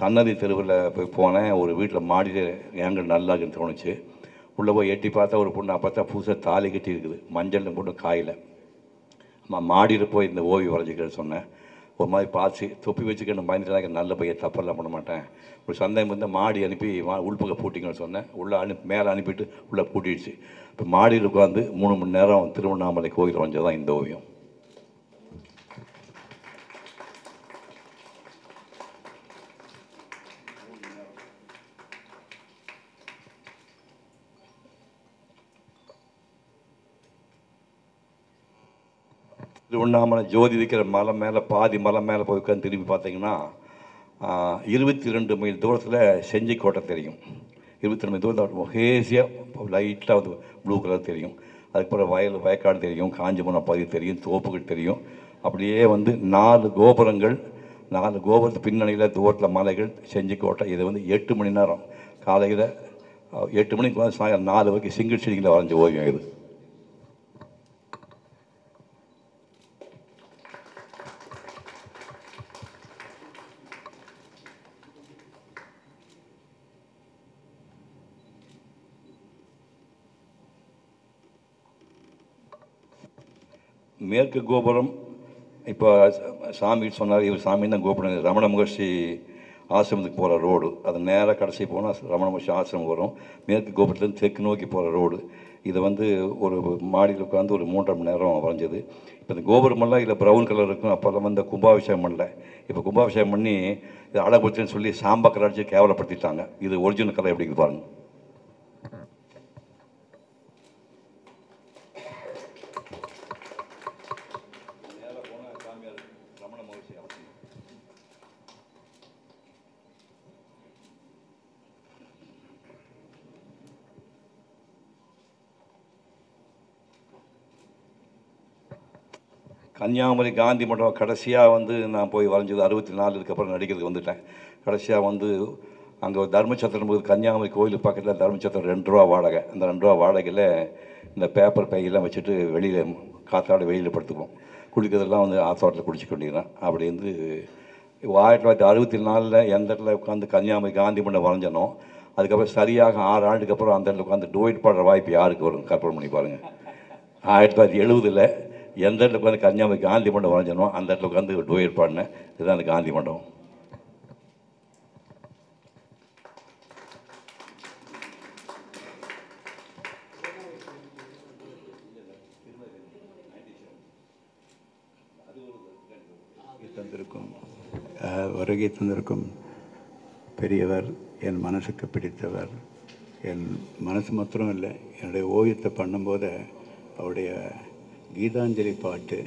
சன்னதி தெருவில் போய் போனேன். ஒரு வீட்டில் மாடியில் ஏங்கல் நல்லா இருக்குன்னு தோணுச்சு. உள்ளே போய் எட்டி பார்த்தா ஒரு பொண்ணு அப்போ தான் புதுசாக தாலி கட்டி இருக்குது, மஞ்சள் பொண்ணு காயில். மாடியில் போய் இந்த ஓவியம் வரைஞ்சிக்கிறேன்னு சொன்னேன். ஒரு மாதிரி பார்த்து தொப்பி வச்சுக்கணும் பயந்துட்டாங்க, நல்ல பையன் தப்பெல்லாம் பண்ண மாட்டேன். ஒரு சந்தேகம் வந்து மாடி அனுப்பி உள்பக்கம் பூட்டிங்கன்னு சொன்னேன். உள்ளே மேலே அனுப்பிட்டு உள்ளே பூட்டிடுச்சு. இப்போ மாடியில் உட்காந்து 3 மணி நேரம் திருவண்ணாமலை கோயில் வரைஞ்சது தான் இந்த ஓவியம். திருவண்ணாமலை ஜோதி இருக்கிற மலை மேலே பாதி மலை மேலே போய் உட்காந்து திரும்பி பார்த்தீங்கன்னா 22 மைல் தூரத்தில் செஞ்சிக்கோட்டை தெரியும். 22 மைல் தூரத்தில் ஹேசியாக லைட்டாக வந்து ப்ளூ கலர் தெரியும். அதுக்கப்புறம் வயக்காடு தெரியும், காஞ்சிபுரம் பகுதி தெரியும், தோப்புகள் தெரியும். அப்படியே வந்து 4 கோபுரங்கள், 4 கோபுரத்து பின்னணியில் தூரத்தில் மலைகள், செஞ்சிக்கோட்டை. இது வந்து 8 மணி நேரம் காலையில் 8 மணிக்கு வந்து சாயங்காலம் 4 வரைக்கும் சிங்கிள் ஷீட்டிங்கில் வரைஞ்ச ஓவியம் இது. மேற்கு கோபுரம் இப்போ சாமி சொன்னார், இவர் சாமி தான் கோபுரம். ரமண மகர்ஷி ஆசிரமத்துக்கு போகிற ரோடு, அது நேராக கடைசி போனால் ரமண மகர்ஷி ஆசிரமம் வரும். மேற்கு கோபுரத்துலேருந்து தெற்கு நோக்கி போகிற ரோடு. இதை வந்து ஒரு மாடியில் உட்காந்து ஒரு 3.5 மணி நேரம் வரைஞ்சது. இப்போ இந்த கோபுரமெல்லாம் இதில் ப்ரௌன் கலர் இருக்கும். அப்போல்லாம் வந்து கும்பாபிஷேகம் பண்ணல. இப்போ கும்பாபிஷேகம் பண்ணி இதை அழகுபடுத்துன்னு சொல்லி சாம்பா கலர் அடிச்சு கேவலப்படுத்திட்டாங்க. இது ஒரிஜினல் கலர் எப்படி பாருங்கள். கன்னியாகுமரி காந்தி மண்டபம் கடைசியாக வந்து நான் போய் வரைஞ்சது 64 இதுக்கப்புறம் நடிக்கிறதுக்கு வந்துட்டேன். கடைசியாக வந்து அங்கே ஒரு தர்மச்சத்திரம் போது கன்னியாகுமரி கோயில் பக்கத்தில் தர்மச்சத்திரம் 2 ரூபா வாடகை. அந்த 2 ரூபா வாடகையில் இந்த பேப்பர் பையெல்லாம் வச்சுட்டு வெளியில் காற்றாட வெளியில் படுத்துக்குவோம். குளிக்கிறதெல்லாம் வந்து ஆத்தோட்டத்தில் குடிச்சிக்க வேண்டியதுதான். அப்படி வந்து 1964 எந்த இடத்துல உட்காந்து கன்னியாகுமரி காந்தி மண்டபம் வரைஞ்சனோ அதுக்கப்புறம் சரியாக 6 ஆண்டுக்கு அப்புறம் அந்த இடத்துல உட்காந்து டுவைட் பாடுற வாய்ப்பு யாருக்கு வரும் கற்பனை பண்ணி பாருங்கள். 1970 எந்த இடத்துல உட்காந்து கன்னியாகுமரி காந்தி மண்டபம் வரைஞ்சனோ அந்த இடத்துல உட்காந்து டுவைட் பாடினேன். இதுதான் அந்த காந்தி மண்டபம். வருகை தந்திருக்கும் பெரியவர், என் மனசுக்கு பிடித்தவர். என் மனசு மாத்திரம் இல்லை, என்னுடைய ஓவியத்தை பண்ணும்போது அவருடைய கீதாஞ்சலி பாட்டு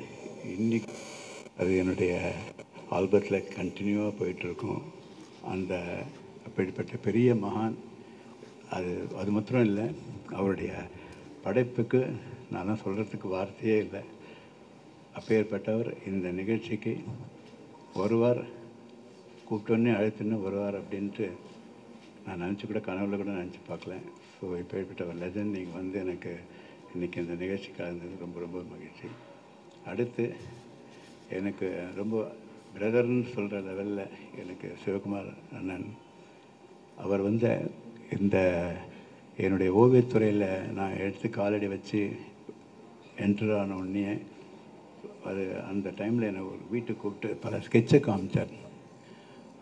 இன்னைக்கு அது என்னுடைய ஆல்பத்தில் கண்டினியூவாக போயிட்டுருக்கும். அந்த அப்படிப்பட்ட பெரிய மகான். அது மாத்திரம் இல்லை, அவருடைய படைப்புக்கு நான் சொல்கிறதுக்கு வார்த்தையே இல்லை. அப்பேற்பட்டவர் இந்த நிகழ்ச்சிக்கு வருவார், கூப்பிட்டோன்னே அழைத்துன்னு வருவார் அப்படின்ட்டு நான் நினச்சி கூட கனவுல கூட நினச்சி பார்க்கல. ஸோ இப்பேற்பட்ட ஒரு லெஜண்ட் நீங்கள் வந்து எனக்கு இன்றைக்கி இந்த நிகழ்ச்சி கலந்தது ரொம்ப ரொம்ப மகிழ்ச்சி. அடுத்து எனக்கு ரொம்ப பிரதர்ன்னு சொல்கிற லெவலில் எனக்கு சிவகுமார் அண்ணன். அவர் வந்து இந்த என்னுடைய ஓவியத்துறையில் நான் எடுத்து காலடி வச்சு என்ட்ரு ஆன உடனே அது அந்த டைமில் என்னை ஒரு வீட்டுக்கு கூப்பிட்டு பல ஸ்கெட்சை காமிச்சார்.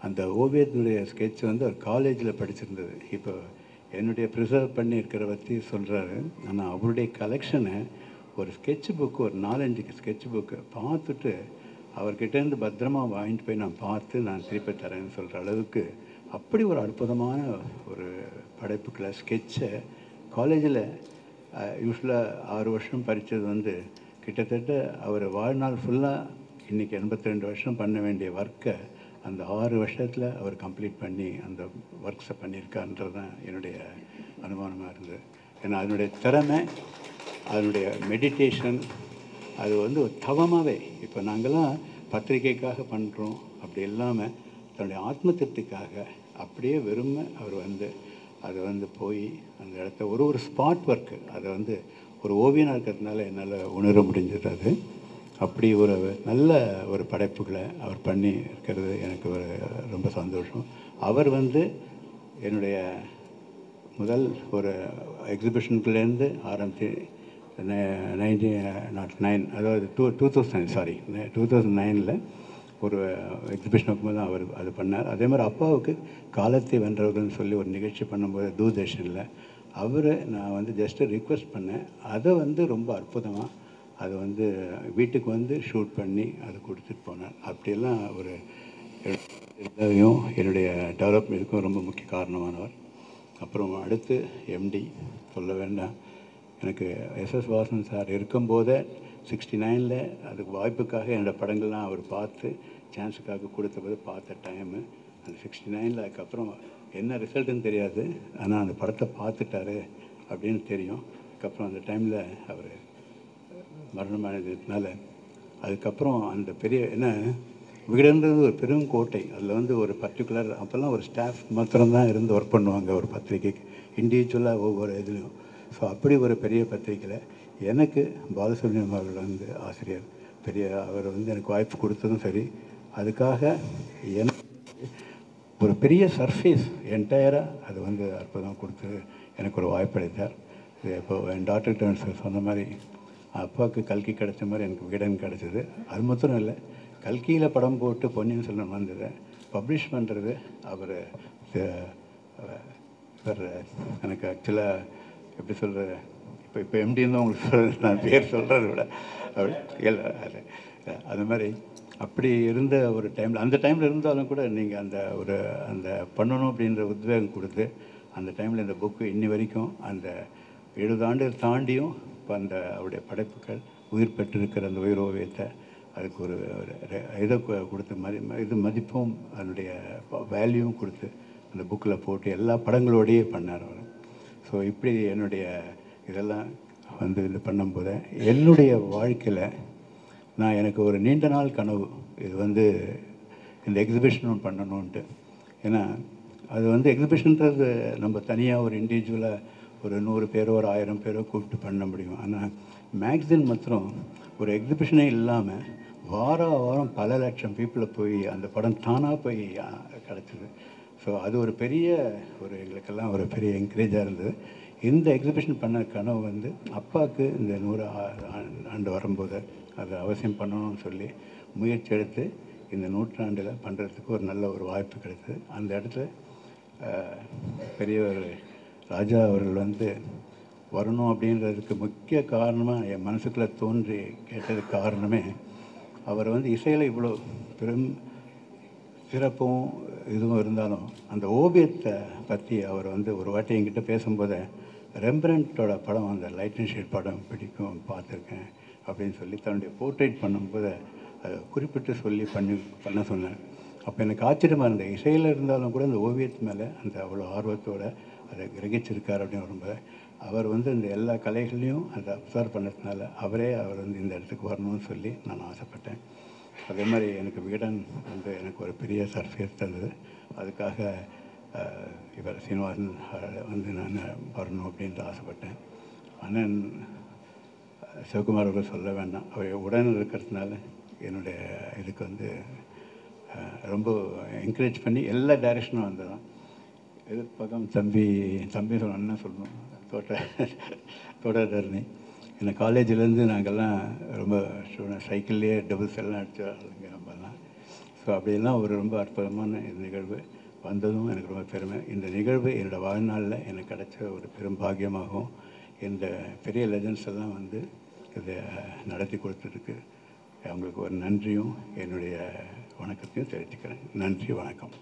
அந்த ஓவியத்தினுடைய ஸ்கெட்ச் வந்து ஒரு காலேஜில் படிச்சிருந்தது. இப்போ என்னுடைய ப்ரிசர்வ் பண்ணி இருக்கிற பற்றி சொல்கிறாரு. ஆனால் அவருடைய கலெக்ஷனை ஒரு ஸ்கெட்ச் புக்கு, ஒரு 4-5 ஸ்கெட்ச் புக்கு பார்த்துட்டு அவர்கிட்டேருந்து பத்திரமாக வாங்கிட்டு போய் நான் பார்த்து நான் திருப்பி தரேன்னு சொல்கிற அளவுக்கு அப்படி ஒரு அற்புதமான ஒரு படைப்புக்களை ஸ்கெட்சை காலேஜில் யூஸ்வலாக 6 வருஷம் படித்தது வந்து கிட்டத்தட்ட அவர் வாழ்நாள் ஃபுல்லாக இன்றைக்கி 82 வருஷம் பண்ண வேண்டிய ஒர்க்கை அந்த 6 வருஷத்தில் அவர் கம்ப்ளீட் பண்ணி அந்த ஒர்க்ஸை பண்ணியிருக்காருன்றது தான் என்னுடைய அனுமானமாக இருந்தது. ஏன்னா அதனுடைய திறமை, அதனுடைய மெடிடேஷன், அது வந்து ஒரு தவமாகவே இப்போ நாங்கள்லாம் பத்திரிகைக்காக பண்ணுறோம் அப்படி இல்லாமல் தன்னுடைய ஆத்ம திருப்திக்காக அப்படியே வெறுமை அவர் வந்து அதை வந்து போய் அந்த இடத்த ஒரு ஸ்பாட் ஒர்க்கு அதை வந்து ஒரு ஓவியனாக இருக்கிறதுனால என்னால் உணர முடிஞ்சது. அது அப்படி ஒரு நல்ல ஒரு படைப்புகளை அவர் பண்ணி இருக்கிறது எனக்கு ஒரு ரொம்ப சந்தோஷம். அவர் வந்து என்னுடைய முதல் ஒரு எக்ஸிபிஷனுக்குள்ளேருந்து ஆரம்பித்து 1909 அதாவது 2009 ஒரு எக்ஸிபிஷன் வைக்கும்போது தான் அவர் அது பண்ணார். அதே மாதிரி அப்பாவுக்கு காலத்தை வென்றவர்கள்னு சொல்லி ஒரு நிகழ்ச்சி பண்ணும்போது தூர்தர்ஷனில் நான் வந்து ஜஸ்ட்டு ரிக்வெஸ்ட் பண்ணேன். அதை வந்து ரொம்ப அற்புதமாக அது வந்து வீட்டுக்கு வந்து ஷூட் பண்ணி அது கொடுத்துட்டு போனேன். அப்படியெல்லாம் ஒரு எல்லாரையும் என்னுடைய டெவலப்மெண்ட்டுக்கும் ரொம்ப முக்கிய காரணமானவர். அப்புறம் அடுத்து எம்டி சொல்ல வேண்டாம். எனக்கு எஸ்எஸ் வாசன் சார் இருக்கும்போதே 69 அதுக்கு வாய்ப்புக்காக என்னோடய படங்கள்லாம் அவர் பார்த்து சான்ஸுக்காக கொடுத்தபோது பார்த்த டைமு அந்த 69 அதுக்கப்புறம் என்ன ரிசல்ட்டுன்னு தெரியாது, ஆனால் அந்த படத்தை பார்த்துட்டாரு அப்படின்னு தெரியும். அதுக்கப்புறம் அந்த டைமில் அவர் மரணமானதுனால அதுக்கப்புறம் அந்த பெரிய என்ன விகடன்றது ஒரு பெரும் கோட்டை. அதில் வந்து ஒரு பர்டிகுலர் அப்போல்லாம் ஒரு ஸ்டாஃப் மாத்திரம்தான் இருந்து ஒர்க் பண்ணுவாங்க ஒரு பத்திரிக்கைக்கு, இண்டிவிஜுவலாக ஒவ்வொரு இதுலையும். ஸோ அப்படி ஒரு பெரிய பத்திரிக்கையில் எனக்கு பாலசுப்ரமணியம் அவர்கள் வந்து ஆசிரியர் அவர் வந்து எனக்கு வாய்ப்பு கொடுத்ததும் சரி, அதுக்காக எனக்கு ஒரு பெரிய சர்ஃபேஸ் என்டையராக அது வந்து அற்புதம் கொடுத்து எனக்கு ஒரு வாய்ப்பு அளித்தார். இப்போ என் டாக்டர் சொன்ன மாதிரி அப்பாவுக்கு கல்கி கிடைச்ச மாதிரி எனக்கு விகடன் கிடச்சிது. அது மாத்திரம் இல்லை, கல்கியில் படம் போட்டு பொன்னியின் செல்வன் வந்தது பப்ளிஷ் பண்ணுறது அவர் எனக்கு ஆக்சுவலாக எப்படி சொல்கிறது, இப்போ எம்டின்னு உங்களுக்கு நான் பேர் சொல்கிறத விட அப்படி இல்லை அது மாதிரி அப்படி இருந்த ஒரு டைமில் அந்த டைமில் இருந்தாலும் கூட நீங்கள் அந்த பண்ணணும் அப்படின்ற உத்வேகம் கொடுத்து அந்த டைமில் இந்த புக்கு இன்னி வரைக்கும் அந்த 70 ஆண்டுகள் தாண்டியும் இப்போ அந்த அவருடைய படைப்புகள் உயிர் பெற்றிருக்கிற அந்த உயிர் ஓவியத்தை அதுக்கு ஒரு இதை கொடுத்து மதிப்பும் அதனுடைய வேல்யூவும் கொடுத்து அந்த புக்கில் போட்டு எல்லா படங்களோடையே பண்ணார் அவர். ஸோ இப்படி என்னுடைய இதெல்லாம் வந்து இது பண்ணும்போது என்னுடைய வாழ்க்கையில் நான் எனக்கு ஒரு நீண்ட நாள் கனவு இது வந்து இந்த எக்ஸிபிஷன் பண்ணணுன்ட்டு. ஏன்னா அது வந்து எக்ஸிபிஷன்றது நம்ம தனியாக ஒரு இண்டிவிஜுவலாக ஒரு 100 பேரோ ஒரு 1000 பேரோ கூப்பிட்டு பண்ண முடியும். ஆனால் மேக்சின் மாத்திரம் ஒரு எக்ஸிபிஷனே இல்லாமல் வாரம் பல லட்சம் பீப்புளை போய் அந்த படம் தானாக போய் கிடச்சிது. ஸோ அது ஒரு பெரிய எங்களுக்கெல்லாம் ஒரு பெரிய என்கரேஜாக இருந்தது. இந்த எக்ஸிபிஷன் பண்ண கனவு வந்து அப்பாவுக்கு இந்த 100 ஆண்டு வரும்போது அது அவசியம் பண்ணணும்னு சொல்லி முயற்சி எடுத்து இந்த நூற்றாண்டில் பண்ணுறதுக்கு ஒரு நல்ல ஒரு வாய்ப்பு கிடைத்தது. அந்த இடத்துல பெரியவர் ராஜா அவர்கள் வந்து வரணும் அப்படின்றதுக்கு முக்கிய காரணமாக என் மனசுக்குள்ளே தோன்றி கேட்டதுக்கு காரணமே, அவர் வந்து இசையில் இவ்வளோ பெரும் சிறப்பும் இதுவும் இருந்தாலும் அந்த ஓவியத்தை பற்றி அவர் வந்து ஒரு வாட்டி என்கிட்ட பேசும்போது ரெம்பரண்டோட படம் அந்த லைட் அண்ட் ஷேட் படம் பிடிக்கும் பார்த்துருக்கேன் அப்படின்னு சொல்லி தன்னுடைய போர்ட்ரேட் பண்ணும்போது அதை குறிப்பிட்டு சொல்லி பண்ண சொன்னேன். அப்போ எனக்கு ஆச்சரியமாக இருந்தது. இசையில் இருந்தாலும் கூட அந்த ஓவியத்து மேலே அந்த அவ்வளோ ஆர்வத்தோடு அதை கிரகிச்சிருக்கார் அப்படின்னு வரும்போது அவர் வந்து இந்த எல்லா கலைகளையும் அதை அப்சர்வ் பண்ணதுனால அவர் வந்து இந்த இடத்துக்கு வரணும்னு சொல்லி நான் ஆசைப்பட்டேன். அதே மாதிரி எனக்கு விகடன் வந்து எனக்கு ஒரு பெரிய சர்ஃபேஸ் தந்தது. அதுக்காக இவர் சீனிவாசன் வந்து நான் வரணும் அப்படின்ட்டு ஆசைப்பட்டேன். அண்ணன் சிவகுமார் அவர்கள் சொல்ல வேண்டாம், அவர் உடன் இருக்கிறதுனால என்னுடைய இதுக்கு வந்து ரொம்ப என்கரேஜ் பண்ணி எல்லா டைரெக்ஷனும் வந்துடும். எதிர்ப்பக்கம் தம்பி சொன்னா சொல்லணும் தோட்டதரணி என்னை காலேஜிலேருந்து நாங்கள்லாம் ரொம்ப ஸ்டூடெண்ட் சைக்கிள்லேயே டபுள்ஸ் எல்லாம் அடித்தாங்க நம்மலாம். ஸோ அப்படியெல்லாம் ஒரு ரொம்ப அற்புதமான நிகழ்வு வந்ததும் எனக்கு ரொம்ப பெருமை. இந்த நிகழ்வு என்னோடய வாழ்நாளில் எனக்கு கிடைச்ச ஒரு பெரும் பாக்கியமாகவும் இந்த பெரிய லெஜண்ட்ஸ் எல்லாம் வந்து இதை நடத்தி கொடுத்ததுக்கு அவங்களுக்கு ஒரு நன்றியும் என்னுடைய வணக்கத்தையும் தெரிவிச்சுக்கிறேன். நன்றி, வணக்கம்.